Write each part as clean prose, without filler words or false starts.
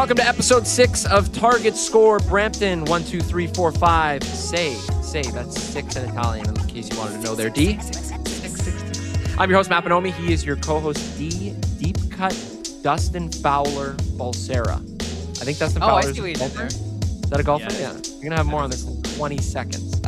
welcome to episode 6 of Target Score Brampton. 1, 2, 3, 4, 5. Say. That's 6 in Italian, in case you wanted to know there. D. I'm your host, Matt Bonomi. He is your co-host, D. Deep Cut Dustin Fowler Balsera. I think Dustin Fowler is a golfer. Is that a golfer? Yeah. You're going to have more on this in 20 seconds.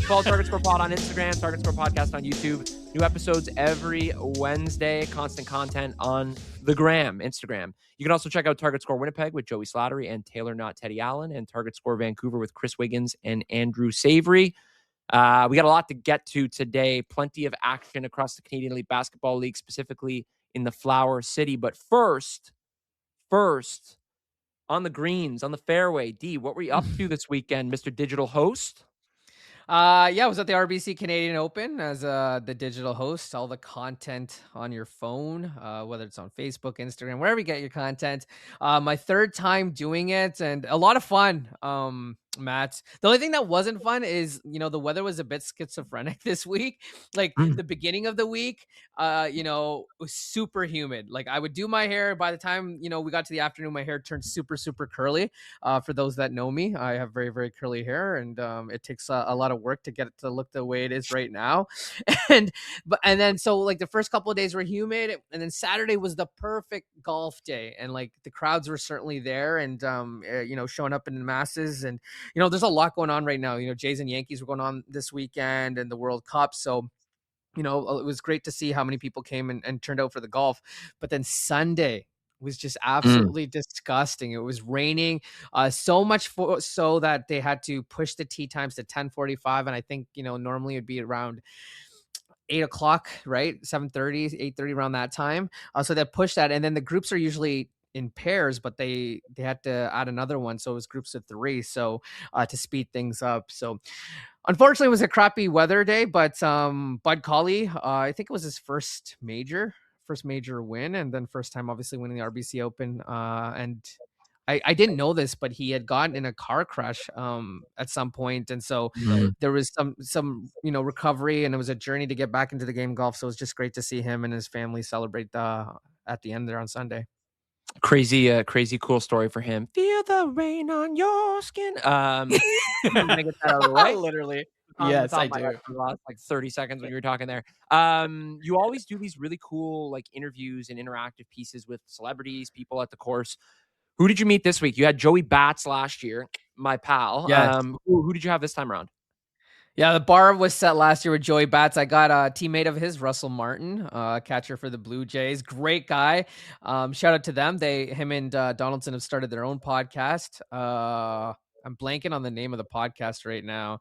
Follow Target Score Pod on Instagram, Target Score Podcast on YouTube. New episodes every Wednesday. Constant content on the Instagram. You can also check out Target Score Winnipeg with Joey Slattery and Taylor Not Teddy Allen, and Target Score Vancouver with Chris Wiggins and Andrew Savory. We got a lot to get to today. Plenty of action across the Canadian Elite Basketball League, specifically in the Flower City. But first, on the greens, on the fairway, D, what were you up to this weekend, Mr. Digital Host? I was at the RBC Canadian Open as the digital host. All the content on your phone, whether it's on Facebook, Instagram, wherever you get your content. My third time doing it, and a lot of fun. Matt, the only thing that wasn't fun is, the weather was a bit schizophrenic this week. Like the beginning of the week, it was super humid. Like I would do my hair. By the time, we got to the afternoon, my hair turned super, super curly. For those that know me, I have very, very curly hair, and it takes a lot of work to get it to look the way it is right now. And then so like the first couple of days were humid, and then Saturday was the perfect golf day, and like the crowds were certainly there, and showing up in masses. And there's a lot going on right now. Jays and Yankees were going on this weekend, and the World Cup. So it was great to see how many people came and turned out for the golf. But then Sunday was just absolutely disgusting. It was raining so much so that they had to push the tee times to 10:45. And I think, normally it'd be around 8 o'clock, right? 7:30, 8:30 around that time. So they pushed that. And then the groups are usually in pairs, but they had to add another one. So it was groups of 3. So to speed things up. So unfortunately it was a crappy weather day, but Bud Colley, I think it was his first major win, and then first time obviously winning the RBC Open. And I didn't know this, but he had gotten in a car crash at some point, and so there was some recovery, and it was a journey to get back into the game of golf. So it was just great to see him and his family celebrate at the end there on Sunday. Crazy cool story for him. Feel the rain on your skin. I'm gonna get that out of the way. Literally. Yes, I do. For the last 30 seconds when you were talking there. You always do these really cool interviews and interactive pieces with celebrities, people at the course. Who did you meet this week? You had Joey Bats last year, my pal. Yes. Who did you have this time around? Yeah, the bar was set last year with Joey Bats. I got a teammate of his, Russell Martin, catcher for the Blue Jays. Great guy. Shout out to them. Him and Donaldson have started their own podcast. I'm blanking on the name of the podcast right now.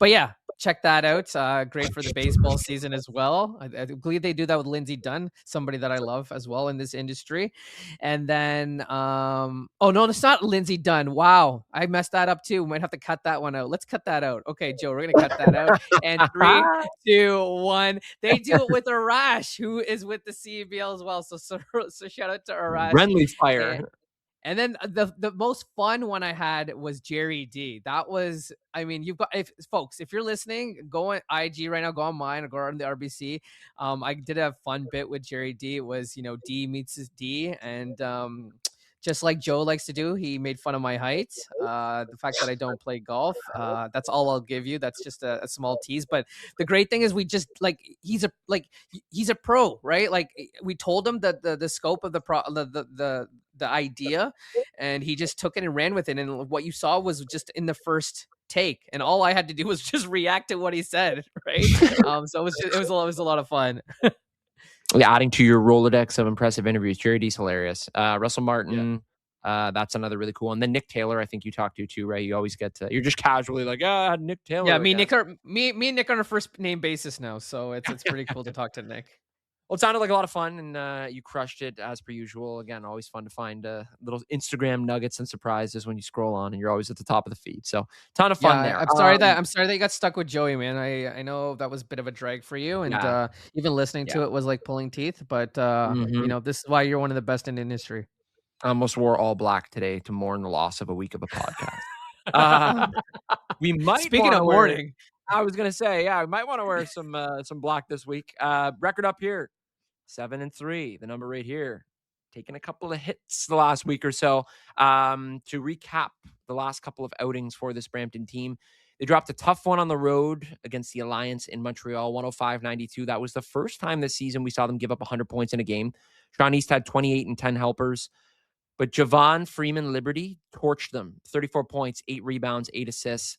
But yeah, check that out. Great for the baseball season as well. I believe they do that with Lindsey Dunn, somebody that I love as well in this industry. And then, oh no, it's not Lindsey Dunn. Wow, I messed that up too. Might have to cut that one out. Let's cut that out. Okay, Joe, we're gonna cut that out. And 3, 2, 1. They do it with Arash, who is with the CEBL as well. So shout out to Arash. Renly's fire. And then the most fun one I had was Jerry D. That was, you've got, if you're listening, go on IG right now, go on mine or go on the RBC. I did a fun bit with Jerry D. It was, D meets his D. And just like Joe likes to do, he made fun of my height. The fact that I don't play golf. That's all I'll give you. That's just a small tease. But the great thing is we just he's a pro, right? Like we told him that the scope of the idea, and he just took it and ran with it. And what you saw was just in the first take, and all I had to do was just react to what he said, right? So it was a lot of fun. Yeah, adding to your Rolodex of impressive interviews, Jerry D's hilarious. Russell Martin, that's another really cool one. Then Nick Taylor, I think you talked to too, right? You always get to, you're just casually like, Nick Taylor. Yeah, me and Nick on a first name basis now, so it's pretty cool to talk to Nick. Well, it sounded like a lot of fun, and you crushed it as per usual. Again, always fun to find little Instagram nuggets and surprises when you scroll on, and you're always at the top of the feed. So, ton of fun there. I'm sorry that you got stuck with Joey, man. I know that was a bit of a drag for you, and even listening to it was like pulling teeth. But this is why you're one of the best in the industry. I almost wore all black today to mourn the loss of a week of a podcast. We might. Speaking of mourning, I was gonna say, we might want to wear some black this week. Record up here. 7-3, the number right here. taken a couple of hits the last week or so. To recap the last couple of outings for this Brampton team, they dropped a tough one on the road against the Alliance in Montreal, 105-92. That was the first time this season we saw them give up 100 points in a game. Sean East had 28 and 10 helpers. But Javon Freeman Liberty torched them. 34 points, 8 rebounds, 8 assists.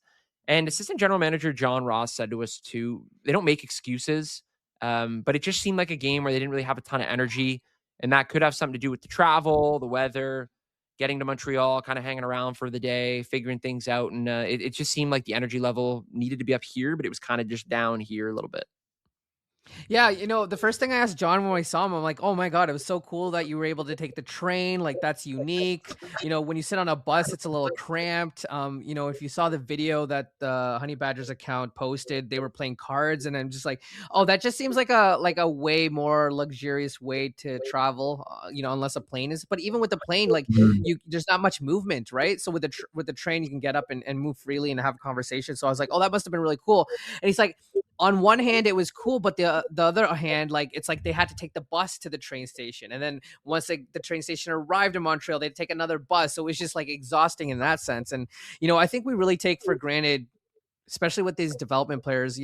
And assistant general manager John Ross said to us, too, they don't make excuses, but it just seemed like a game where they didn't really have a ton of energy. And that could have something to do with the travel, the weather, getting to Montreal, kind of hanging around for the day, figuring things out. And it just seemed like the energy level needed to be up here, but it was kind of just down here a little bit. Yeah, the first thing I asked John when I saw him, I'm like, oh my God, it was so cool that you were able to take the train. Like, that's unique. When you sit on a bus, it's a little cramped. If you saw the video that the Honey Badgers account posted, they were playing cards, and I'm just like, oh, that just seems like a way more luxurious way to travel, unless a plane is. But even with the plane, like there's not much movement, right? So with the train, you can get up and move freely and have a conversation. So I was like, oh, that must have been really cool. And he's like, on one hand, it was cool, but the other hand, like, it's like they had to take the bus to the train station, and then once the train station arrived in Montreal, they'd take another bus. So it was just like exhausting in that sense. And I think we really take for granted, especially with these development players,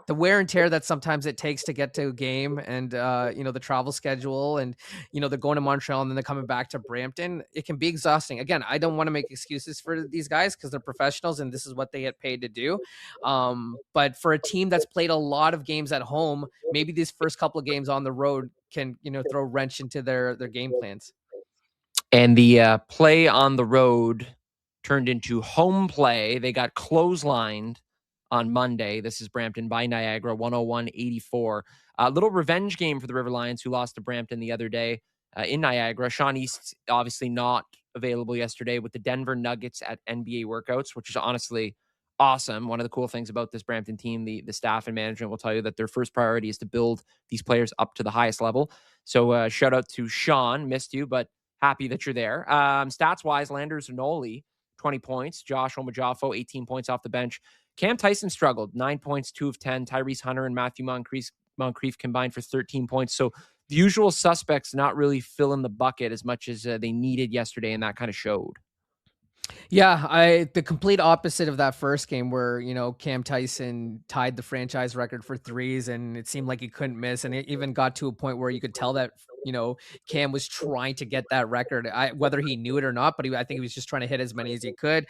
the wear and tear that sometimes it takes to get to a game, and the travel schedule, and they're going to Montreal and then they're coming back to Brampton. It can be exhausting. Again, I don't want to make excuses for these guys because they're professionals and this is what they get paid to do. But for a team that's played a lot of games at home, maybe these first couple of games on the road can throw a wrench into their game plans. And the play on the road turned into home play. They got clotheslined on Monday. This is Brampton by Niagara, 101-84. A little revenge game for the River Lions, who lost to Brampton the other day in Niagara. Sean East obviously not available yesterday with the Denver Nuggets at NBA workouts, which is honestly awesome. One of the cool things about this Brampton team, the staff and management will tell you that their first priority is to build these players up to the highest level. So shout out to Sean. Missed you, but happy that you're there. Stats-wise, Landers Noli, 20 points. Josh Omajafo, 18 points off the bench. Cam Tyson struggled, 9 points, 2 of 10. Tyrese Hunter and Matthew Moncrief combined for 13 points. So the usual suspects not really filling the bucket as much as they needed yesterday, and that kind of showed. Yeah, the complete opposite of that first game where, Cam Tyson tied the franchise record for threes and it seemed like he couldn't miss. And it even got to a point where you could tell that, Cam was trying to get that record, whether he knew it or not, but I think he was just trying to hit as many as he could.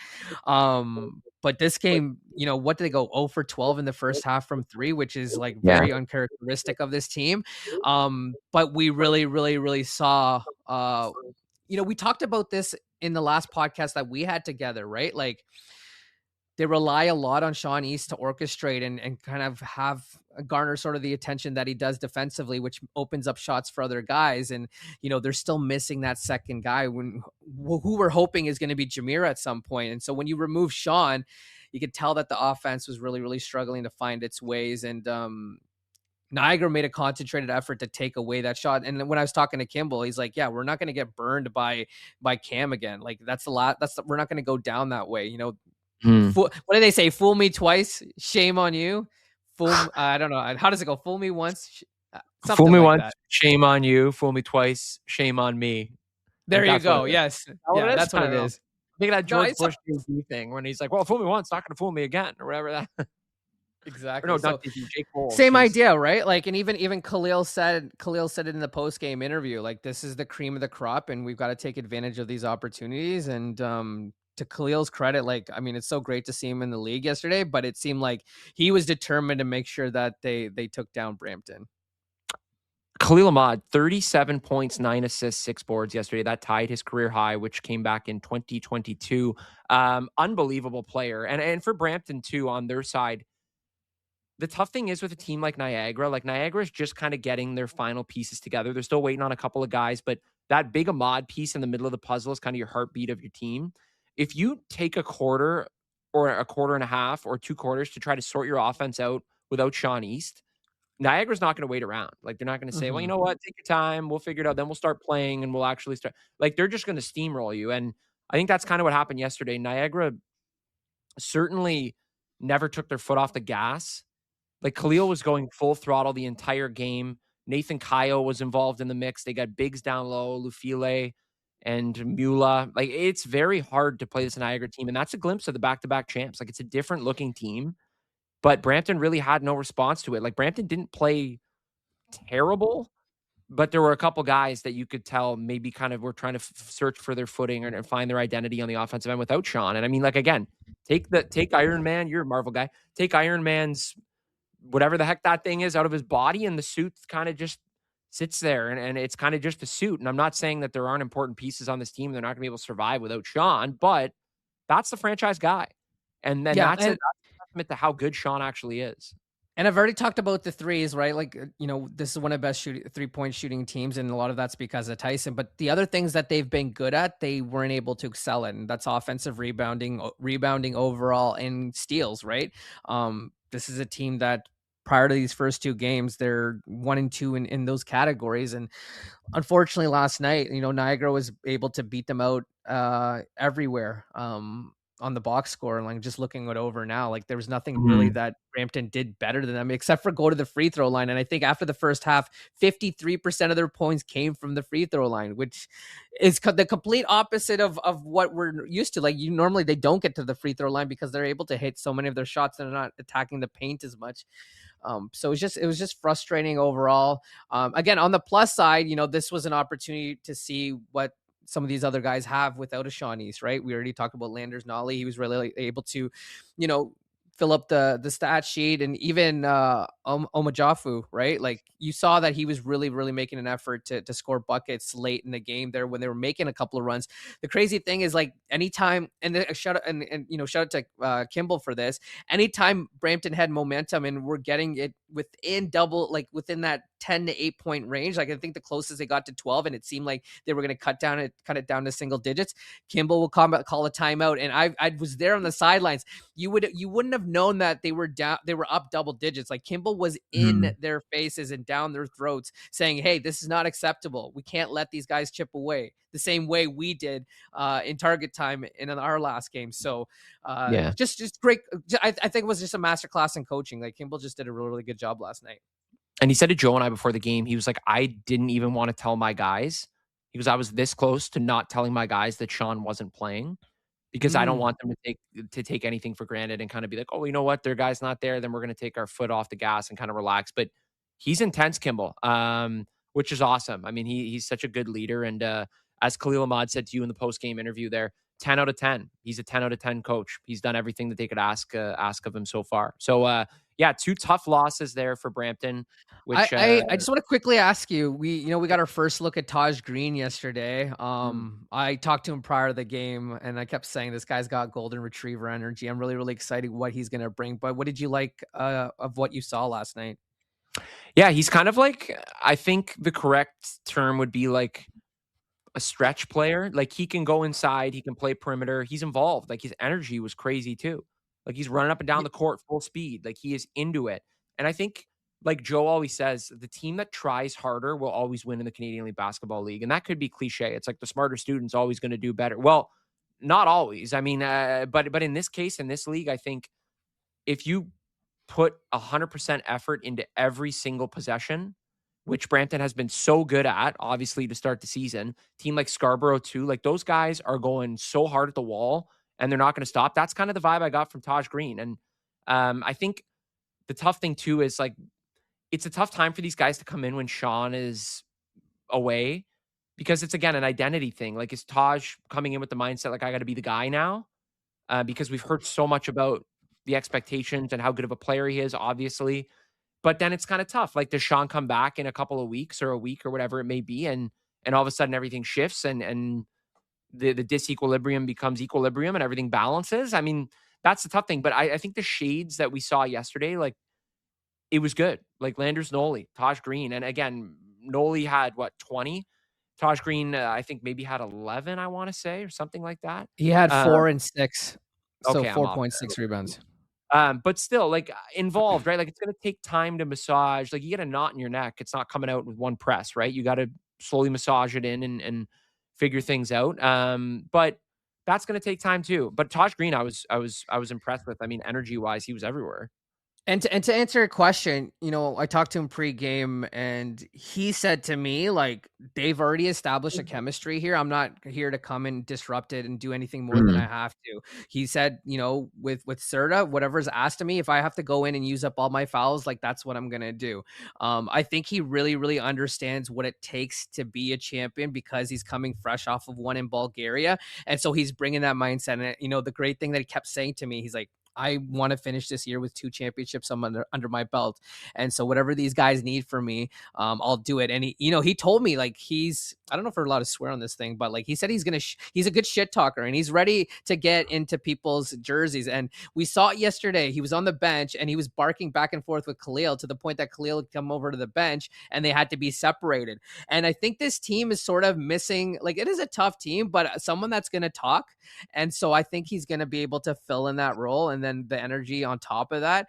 But this game, what did they go 0 for 12 in the first half from 3, which is like very uncharacteristic of this team. But we really, really, really saw, we talked about this in the last podcast that we had together, right? Like, they rely a lot on Sean East to orchestrate and kind of have garner sort of the attention that he does defensively, which opens up shots for other guys. And, they're still missing that second guy who we're hoping is going to be Jameer at some point. And so when you remove Sean, you could tell that the offense was really, really struggling to find its ways. And, Niagara made a concentrated effort to take away that shot. And when I was talking to Kimball, he's like, yeah, we're not going to get burned by Cam again. Like, that's a lot. We're not going to go down that way. What do they say? Fool me twice, shame on you. I don't know. How does it go? Fool me once. Fool me once, shame on you. Fool me twice, shame on me. There you go. Yes. Yeah, that's what it is. I think that George Bush thing when he's like, well, fool me once, not going to fool me again, or whatever that. Exactly. Or no, not Jake Cole. Same idea, right? Like, and even Khalil said it in the post game interview. Like, this is the cream of the crop, and we've got to take advantage of these opportunities. And to Khalil's credit, like, I mean, it's so great to see him in the league yesterday, but it seemed like he was determined to make sure that they took down Brampton. Khalil Ahmad, 37 points, 9 assists, 6 boards yesterday. That tied his career high, which came back in 2022. Unbelievable player. And for Brampton, too, on their side, the tough thing is with a team like Niagara is just kind of getting their final pieces together. They're still waiting on a couple of guys, but that big Ahmad piece in the middle of the puzzle is kind of your heartbeat of your team. If you take a quarter or a quarter and a half or 2 quarters to try to sort your offense out without Sean East, Niagara's not going to wait around. Like, they're not going to say, well, you know what, take your time, we'll figure it out, then we'll start playing and we'll actually start. Like, they're just going to steamroll you. And I think that's kind of what happened yesterday. Niagara certainly never took their foot off the gas. Like, Khalil was going full throttle the entire game, Nathan Kayo was involved in the mix. They got bigs down low, Lufile and Mula. Like, it's very hard to play this Niagara team, and that's a glimpse of the back-to-back champs. Like, it's a different looking team, but Brampton really had no response to it. Like, Brampton didn't play terrible, but there were a couple guys that you could tell maybe kind of were trying to search for their footing and find their identity on the offensive end without Sean. And I mean, like, again, take Iron Man. You're a Marvel guy. Take Iron Man's whatever the heck that thing is out of his body, and the suit kind of just sits there, and it's kind of just a suit. And I'm not saying that there aren't important pieces on this team. They're not going to be able to survive without Sean, but that's the franchise guy. And then Yeah, that's a testament to how good Sean actually is. and I've already talked about the threes, right? Like, this is one of the best 3-point shooting teams, and a lot of that's because of Tyson. But the other things that they've been good at, they weren't able to excel in. And that's offensive rebounding overall, and steals, right? This is a team that prior to these first two games, they're 1 and 2 in those categories. And unfortunately, last night, Niagara was able to beat them out everywhere. On the box score, and like just looking it over now, like there was nothing really that Brampton did better than them except for go to the free throw line. And I think after the first half, 53% of their points came from the free throw line, which is the complete opposite of what we're used to. Like, normally they don't get to the free throw line because they're able to hit so many of their shots and they're not attacking the paint as much. So it was just frustrating overall. Again, on the plus side, this was an opportunity to see what some of these other guys have without a Shawnees, right? We already talked about Landers Nolly. He was really able to, fill up the stat sheet, and even Omajafu, right? Like, you saw that he was really, really making an effort to score buckets late in the game there when they were making a couple of runs. The crazy thing is, like, anytime, and shout out to Kimball for this, anytime Brampton had momentum and we're getting it within within that 10 to 8 point range, like I think the closest they got to 12, and it seemed like they were going to cut it down to single digits, Kimball will call a timeout. And I was there on the sidelines. You wouldn't have known that they were up double digits. Like, Kimball was in their faces and down their throats saying, hey, this is not acceptable. We can't let these guys chip away the same way we did in Target time in our last game. So just great. I think it was just a masterclass in coaching. Like, Kimball just did a really, really good job last night. And he said to Joe and I before the game, he was like, I didn't even want to tell my guys. He was, I was this close to not telling my guys that Sean wasn't playing, because I don't want them to take anything for granted and kind of be like, oh, you know what, their guy's not there, then we're going to take our foot off the gas and kind of relax. But he's intense, Kimball, which is awesome. I mean, he's such a good leader. And as Khalil Ahmad said to you in the post-game interview there, 10 out of 10. He's a 10 out of 10 coach. He's done everything that they could ask of him so far. So, yeah, 2 tough losses there for Brampton. Which I just want to quickly ask you, we got our first look at Taj Green yesterday. I talked to him prior to the game, and I kept saying this guy's got golden retriever energy. I'm really, really excited what he's going to bring. But what did you like of what you saw last night? Yeah, he's kind of like, I think the correct term would be like a stretch player. Like, he can go inside, he can play perimeter. He's involved. Like, his energy was crazy too. Like, he's running up and down the court full speed. Like, he is into it. And I think, like Joe always says, the team that tries harder will always win in the Canadian League Basketball League. And that could be cliche. It's like the smarter student's always going to do better. Well, not always. I mean, but in this case, in this league, I think if you put 100% effort into every single possession, which Brampton has been so good at, obviously, to start the season, team like Scarborough too, like, those guys are going so hard at the wall and they're not going to stop. That's kind of the vibe I got from Taj Green. And I think the tough thing too is, like, it's a tough time for these guys to come in when Sean is away, because it's, again, an identity thing. Like, is Taj coming in with the mindset, like, I got to be the guy now? Because we've heard so much about the expectations and how good of a player he is, obviously. But then it's kind of tough. Like, does Sean come back in a couple of weeks or a week or whatever it may be, and all of a sudden everything shifts and the disequilibrium becomes equilibrium and everything balances? I mean, that's the tough thing. But I think the shades that we saw yesterday, like, it was good. Like, Landers Nolly, Taj Green. And again, Nolly had, what, 20? Taj Green, I think maybe had 11, I want to say, or something like that. He had 4 and 6. So Okay, I'm off 4.6 rebounds. But still, like, involved, right? Like, it's going to take time to massage. Like, you get a knot in your neck, it's not coming out with one press, right? You got to slowly massage it in and figure things out. But that's going to take time too. But Taj Green, I was impressed with. I mean, energy wise, he was everywhere. And to answer your question, I talked to him pregame, and he said to me, like, they've already established a chemistry here. I'm not here to come and disrupt it and do anything more than I Mm. have to. He said, with Serta, whatever's asked of me, if I have to go in and use up all my fouls, like that's what I'm gonna do. I think he really, really understands what it takes to be a champion because he's coming fresh off of one in Bulgaria, and so he's bringing that mindset. And the great thing that he kept saying to me, he's like, I want to finish this year with 2 championships under my belt. And so whatever these guys need from me, I'll do it. And he told me, like, I don't know if we're allowed to swear on this thing, but like he said, he's a good shit talker and he's ready to get into people's jerseys. And we saw it yesterday. He was on the bench and he was barking back and forth with Khalil to the point that Khalil had come over to the bench and they had to be separated. And I think this team is sort of missing, like, it is a tough team, but someone that's going to talk. And so I think he's going to be able to fill in that role. And then the energy on top of that.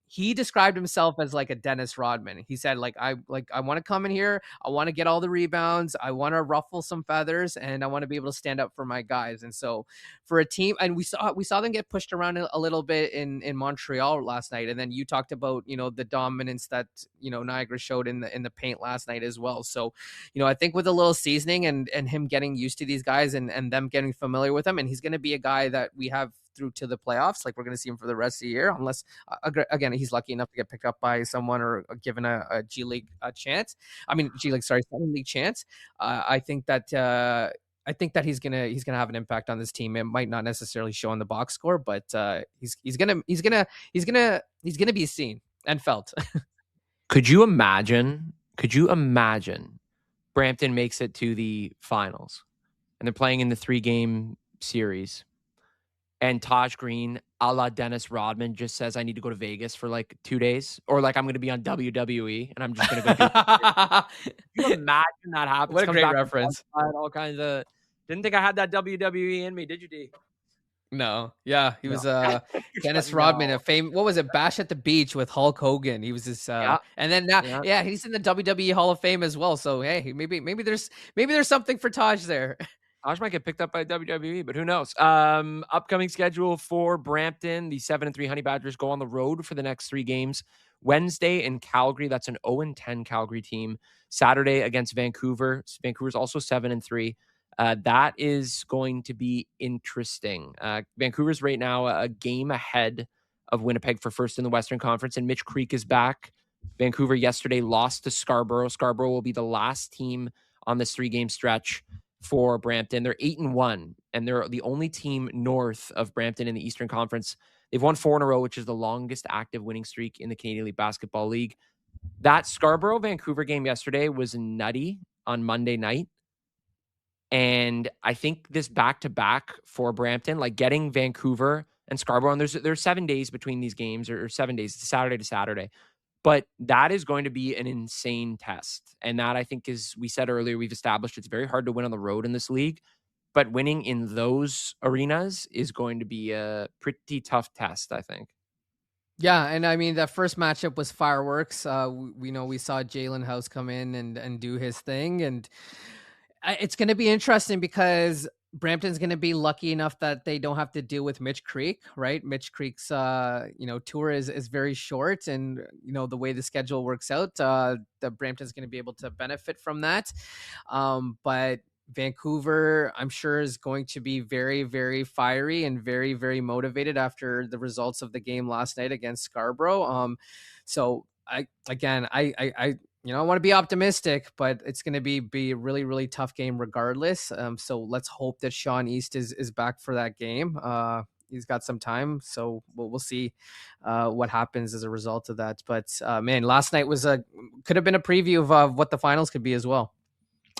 He described himself as like a Dennis Rodman. He said, I want to come in here. I want to get all the rebounds. I want to ruffle some feathers and I want to be able to stand up for my guys. And so for a team, and we saw them get pushed around a little bit in Montreal last night. And then you talked about, the dominance that, Niagara showed in the paint last night as well. So, I think with a little seasoning and him getting used to these guys and them getting familiar with him, and he's going to be a guy that we have through to the playoffs. Like, we're going to see him for the rest of the year, unless again, he's lucky enough to get picked up by someone or given a G League chance. I mean, Southern League chance. I think that he's gonna have an impact on this team. It might not necessarily show on the box score, but he's gonna be seen and felt. Could you imagine? Could you imagine Brampton makes it to the finals and they're playing in the 3-game series, and Taj Green, a la Dennis Rodman, just says, I need to go to Vegas for like 2 days, or like I'm going to be on WWE and I'm just going to go do Can you imagine that happens? What a Comes great back reference. all kinds of. Didn't think I had that WWE in me, did you, D? No, yeah, he No. was Dennis No. Rodman, a what was it, Bash at the Beach with Hulk Hogan. He was this Yeah. and then now, Yeah. yeah, he's in the WWE Hall of Fame as well. So hey, maybe there's something for Taj there. Taj might get picked up by WWE, but who knows? Upcoming schedule for Brampton: the 7-3 Honey Badgers go on the road for the next 3 games. Wednesday in Calgary, that's an 0-10 Calgary team. Saturday against Vancouver. Vancouver's also 7-3. That is going to be interesting. Vancouver's right now a game ahead of Winnipeg for first in the Western Conference, and Mitch Creek is back. Vancouver yesterday lost to Scarborough. Scarborough will be the last team on this 3-game stretch for Brampton. They're 8-1, and they're the only team north of Brampton in the Eastern Conference. They've won 4 in a row, which is the longest active winning streak in the Canadian League Basketball League. That Scarborough-Vancouver game yesterday was nutty on Monday night. And I think this back-to-back for Brampton, like getting Vancouver and Scarborough, and there's 7 days between these games, or 7 days, it's Saturday to Saturday. But that is going to be an insane test. And that, I think, as we said earlier, we've established it's very hard to win on the road in this league. But winning in those arenas is going to be a pretty tough test, I think. Yeah, and I mean, that first matchup was fireworks. We saw Jalen House come in and do his thing, and it's going to be interesting because Brampton's going to be lucky enough that they don't have to deal with Mitch Creek, right? Mitch Creek's tour is very short, and the way the schedule works out, the Brampton's going to be able to benefit from that. But Vancouver, I'm sure, is going to be very, very fiery and very, very motivated after the results of the game last night against Scarborough. So I want to be optimistic, but it's going to be a really, really tough game regardless. So let's hope that Sean East is back for that game. He's got some time, so we'll see what happens as a result of that. But man, last night could have been a preview of what the finals could be as well.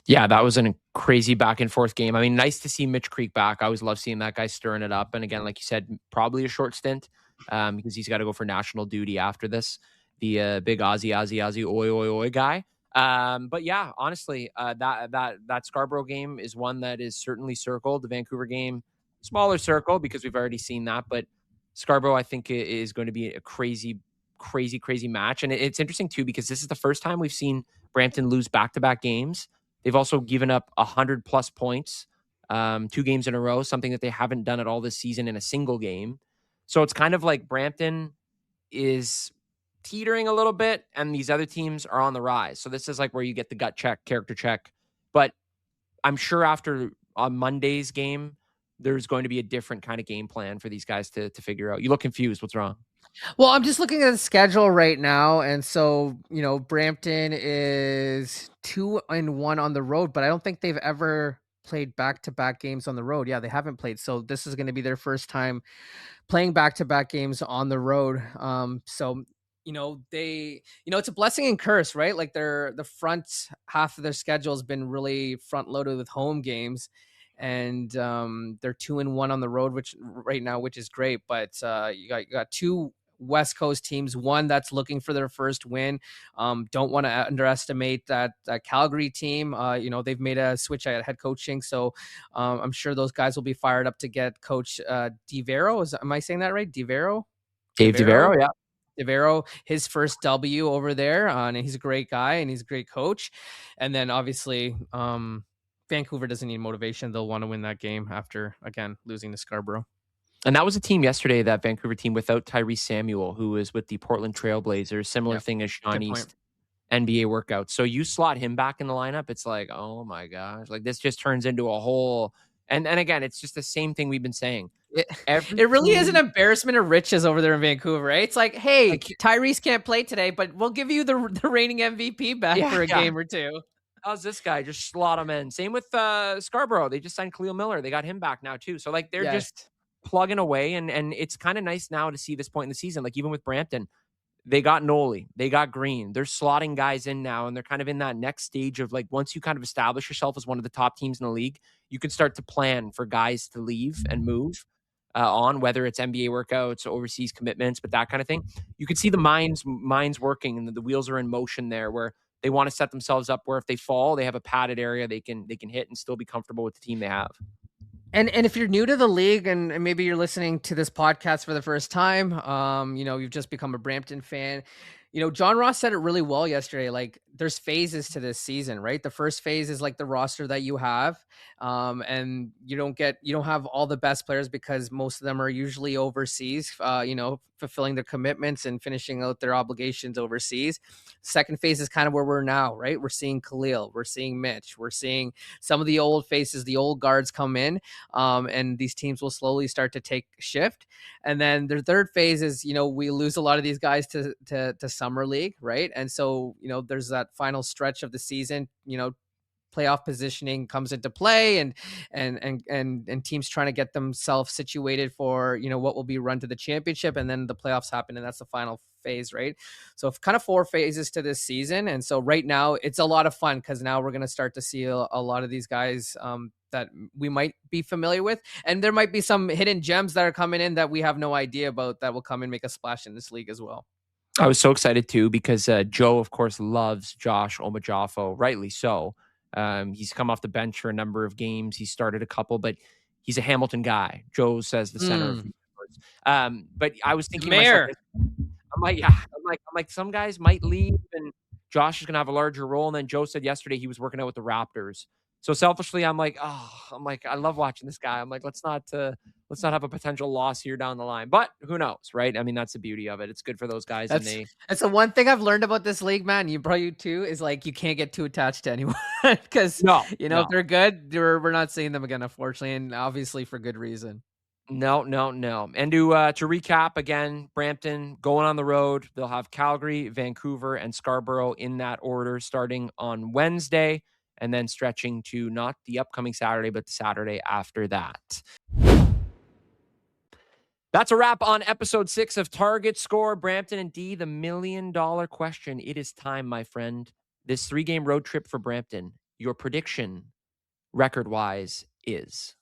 Yeah, that was a crazy back and forth game. I mean, nice to see Mitch Creek back. I always love seeing that guy stirring it up. And again, like you said, probably a short stint because he's got to go for national duty after this. The big Aussie, oi, oi, oi guy. But yeah, honestly, that Scarborough game is one that is certainly circled. The Vancouver game, smaller circle because we've already seen that. But Scarborough, I think, is going to be a crazy, crazy, crazy match. And it's interesting, too, because this is the first time we've seen Brampton lose back-to-back games. They've also given up 100-plus points 2 games in a row, something that they haven't done at all this season in a single game. So it's kind of like Brampton is teetering a little bit, and these other teams are on the rise. So this is like where you get the gut check, character check. But I'm sure after on Monday's game, there's going to be a different kind of game plan for these guys to figure out. You look confused. What's wrong? Well, I'm just looking at the schedule right now, and so Brampton is 2-1 on the road, but I don't think they've ever played back-to-back games on the road. Yeah, they haven't played, so this is going to be their first time playing back-to-back games on the road. So they it's a blessing and curse, right? Like the front half of their schedule has been really front loaded with home games, and they're 2-1 on the road, which right now, which is great. But you got two West Coast teams, one that's looking for their first win. Don't want to underestimate that Calgary team. They've made a switch at head coaching, so I'm sure those guys will be fired up to get Coach DeVero. Am I saying that right? DeVero? Dave DeVero, yeah. DeVero, his first W over there, and he's a great guy and he's a great coach. And then obviously, Vancouver doesn't need motivation. They'll want to win that game after, again, losing to Scarborough. And that was a team yesterday, that Vancouver team, without Tyrese Samuel, who is with the Portland Trailblazers. Similar thing as Sean East, NBA workouts. So you slot him back in the lineup, it's like, oh my gosh, like this just turns into a whole. And again, it's just the same thing we've been saying. It really is an embarrassment of riches over there in Vancouver, right? It's like, hey, Tyrese can't play today, but we'll give you the reigning MVP back for a game or two. How's this guy? Just slot him in. Same with Scarborough. They just signed Khalil Miller. They got him back now too. So like they're just plugging away, and it's kind of nice now to see this point in the season. Like even with Brampton, they got Noli, they got Green. They're slotting guys in now, and they're kind of in that next stage of like, once you kind of establish yourself as one of the top teams in the league, you can start to plan for guys to leave and move on, whether it's NBA workouts, overseas commitments, but that kind of thing. You can see the minds working, and the wheels are in motion there, where they want to set themselves up where if they fall, they have a padded area they can hit and still be comfortable with the team they have. And if you're new to the league and maybe you're listening to this podcast for the first time, you've just become a Brampton fan. John Ross said it really well yesterday. Like there's phases to this season, right? The first phase is like the roster that you have. And you don't have all the best players because most of them are usually overseas, fulfilling their commitments and finishing out their obligations overseas. Second phase is kind of where we're now, right? We're seeing Khalil, we're seeing Mitch, we're seeing some of the old faces, the old guards come in, and these teams will slowly start to take shift. And then the third phase is, we lose a lot of these guys to summer league, right? And so, there's that final stretch of the season, playoff positioning comes into play, and teams trying to get themselves situated for what will be run to the championship, and then the playoffs happen, and that's the final phase, right? So kind of 4 phases to this season, and so right now it's a lot of fun because now we're going to start to see a lot of these guys that we might be familiar with, and there might be some hidden gems that are coming in that we have no idea about that will come and make a splash in this league as well. I was so excited too because Joe, of course, loves Josh Omajafo, rightly so. He's come off the bench for a number of games. He started a couple, but he's a Hamilton guy. Joe says the center of the universe. But I was thinking to myself, I'm like, some guys might leave and Josh is going to have a larger role. And then Joe said yesterday he was working out with the Raptors. So selfishly, I'm like, I love watching this guy. I'm like, let's not have a potential loss here down the line. But who knows, right? I mean, that's the beauty of it. It's good for those guys. That's the one thing I've learned about this league, man. You probably too, is like you can't get too attached to anyone because if they're good, we're not seeing them again, unfortunately, and obviously for good reason. No. And to recap again, Brampton going on the road. They'll have Calgary, Vancouver, and Scarborough in that order starting on Wednesday, and then stretching to not the upcoming Saturday, but the Saturday after that. That's a wrap on episode 6 of Target Score Brampton and D, the $1 million question. It is time, my friend. This 3-game road trip for Brampton, your prediction record-wise is?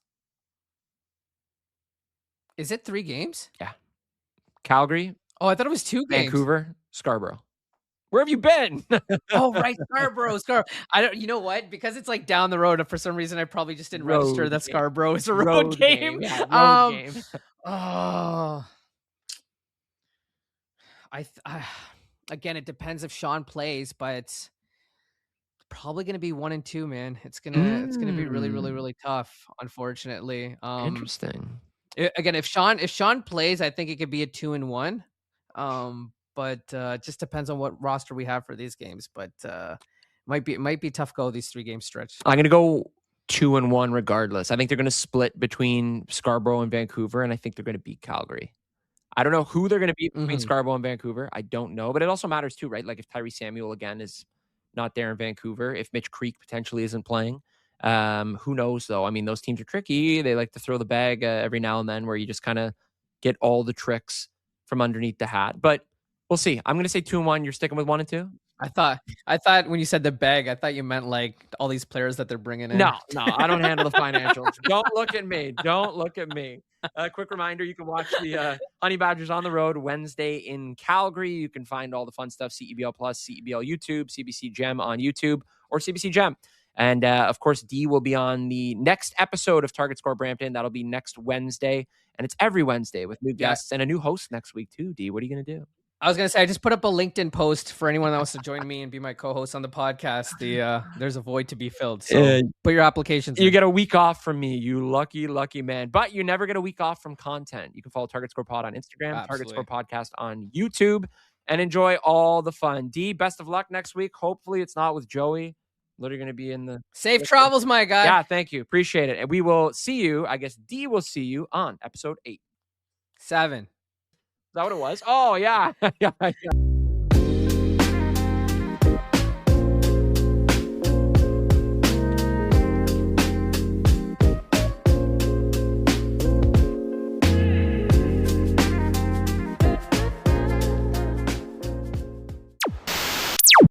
Is it 3 games? Yeah. Calgary. Oh, I thought it was 2 games. Vancouver, Scarborough. Where have you been? Oh, right. Scarborough. I don't, you know what? Because it's like down the road. For some reason, I probably just didn't register that Scarborough is a road game. Yeah, road game. Oh, again, it depends if Sean plays, but it's probably going to be 1 and 2, man. It's gonna be really, really, really tough, unfortunately. Interesting. Again, if Sean plays, I think it could be a 2 and 1. But it just depends on what roster we have for these games. But it might be tough go these 3 game stretch. I'm going to go 2-1 regardless. I think they're going to split between Scarborough and Vancouver, and I think they're going to beat Calgary. I don't know who they're going to beat between Scarborough and Vancouver. I don't know, but it also matters too, right? Like if Tyree Samuel again is not there in Vancouver, if Mitch Creek potentially isn't playing, who knows though? I mean, those teams are tricky. They like to throw the bag every now and then where you just kind of get all the tricks from underneath the hat. But we'll see. I'm going to say 2-1. You're sticking with 1 and 2? I thought when you said the bag, I thought you meant like all these players that they're bringing in. No, I don't handle the financials. Don't look at me. Don't look at me. A quick reminder, you can watch the Honey Badgers on the road Wednesday in Calgary. You can find all the fun stuff, CEBL Plus, CEBL YouTube, CBC Gem on YouTube, or CBC Gem. And, of course, D will be on the next episode of Target Score Brampton. That'll be next Wednesday. And it's every Wednesday with new guests and a new host next week, too. D, what are you going to do? I was going to say, I just put up a LinkedIn post for anyone that wants to join me and be my co-host on the podcast. There's a void to be filled. So put your applications in. You get a week off from me, you lucky, lucky man. But you never get a week off from content. You can follow Target Score Pod on Instagram, Absolutely. Target Score Podcast on YouTube, and enjoy all the fun. D, best of luck next week. Hopefully it's not with Joey. Literally going to be in the... Safe travels, my guy. Yeah, thank you. Appreciate it. And we will see you, I guess D will see you on episode 8. 7. Is that what it was? Oh, yeah. Yeah.